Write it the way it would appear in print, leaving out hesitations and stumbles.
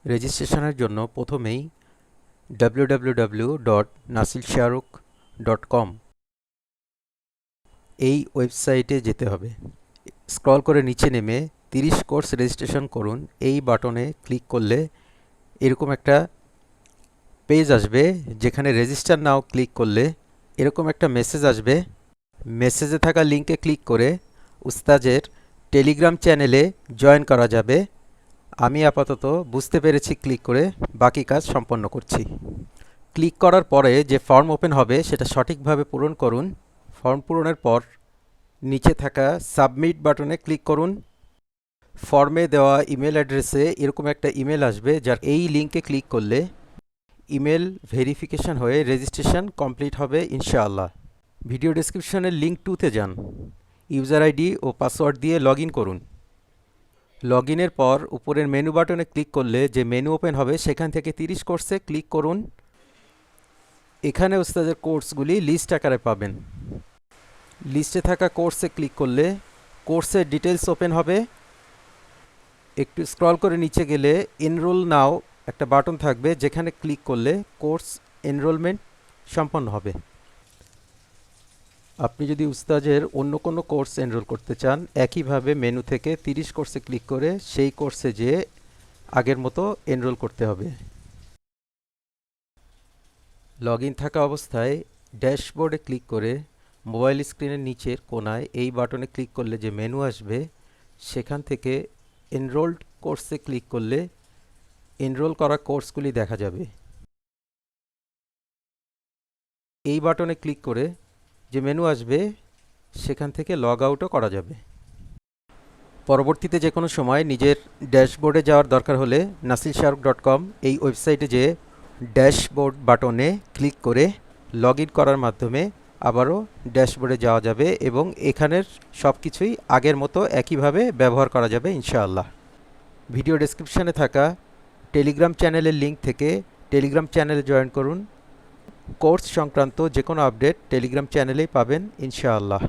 রেজিস্ট্রেশনের জন্য প্রথমেই www.nasilshahrukh.com এই ওয়েবসাইটে যেতে হবে। স্ক্রল করে নিচে নেমে 30 কোর্স রেজিস্ট্রেশন করুন এই বাটনে ক্লিক করলে এরকম একটা পেজ আসবে, যেখানে রেজিস্টার নাও ক্লিক করলে এরকম একটা মেসেজ আসবে। মেসেজে থাকা লিঙ্কে ক্লিক করে উস্তাজের টেলিগ্রাম চ্যানেলে জয়েন করা যাবে। আমি আপাতত বুঝতে পেরেছি ক্লিক করে বাকি কাজ সম্পন্ন করছি। ক্লিক করার পরে যে ফর্ম ওপেন হবে সেটা সঠিকভাবে পূরণ করুন। ফর্ম পূরণের পর নিচে থাকা সাবমিট বাটনে ক্লিক করুন। ফর্মে দেওয়া ইমেল অ্যাড্রেসে এরকম একটা ইমেল আসবে, যার এই লিঙ্কে ক্লিক করলে ইমেল ভেরিফিকেশন হয়ে রেজিস্ট্রেশন কমপ্লিট হবে ইনশাআল্লাহ। ভিডিও ডেসক্রিপশনের লিঙ্ক 2তে যান। ইউজার আইডি ও পাসওয়ার্ড দিয়ে লগ ইন করুন। লগ ইনের পর উপরের মেনু বাটনে ক্লিক করলে যে মেনু ওপেন হবে সেখান থেকে 30 কোর্সে ক্লিক করুন। এখানে উস্তাদের কোর্সগুলি লিস্ট আকারে পাবেন। লিস্টে থাকা কোর্সে ক্লিক করলে কোর্সের ডিটেলস ওপেন হবে। একটু স্ক্রল করে নিচে গেলে এনরোল নাও একটা বাটন থাকবে, যেখানে ক্লিক করলে কোর্স এনরোলমেন্ট সম্পন্ন হবে। আপনি যদি উস্তাজের অন্য কোনো কোর্স এনরোল করতে চান, একইভাবে মেনু থেকে 30 কোর্সে ক্লিক করে সেই কোর্সে যেয়ে আগের মতো এনরোল করতে হবে। লগ ইন থাকা অবস্থায় ড্যাশবোর্ডে ক্লিক করে মোবাইল স্ক্রিনের নিচের কোনায় এই বাটনে ক্লিক করলে যে মেনু আসবে সেখান থেকে এনরোলড কোর্সে ক্লিক করলে এনরোল করা কোর্সগুলি দেখা যাবে। এই বাটনে ক্লিক করে যে মেনু আসবে সেখান থেকে লগ আউটও করা যাবে। পরবর্তীতে যে কোনো সময় নিজের ড্যাশবোর্ডে যাওয়ার দরকার হলে nasilshahrukh.com এই ওয়েবসাইটে যে ড্যাশবোর্ড বাটনে ক্লিক করে লগ ইন করার মাধ্যমে আবারও ড্যাশবোর্ডে যাওয়া যাবে এবং এখানের সব কিছুই আগের মতো একইভাবে ব্যবহার করা যাবে ইনশাআল্লাহ। ভিডিও ডেসক্রিপশানে থাকা টেলিগ্রাম চ্যানেলের লিঙ্ক থেকে টেলিগ্রাম চ্যানেলে জয়েন করুন। কোর্স সংক্রান্ত যে কোনো আপডেট টেলিগ্রাম চ্যানেলেই পাবেন ইনশাআল্লাহ।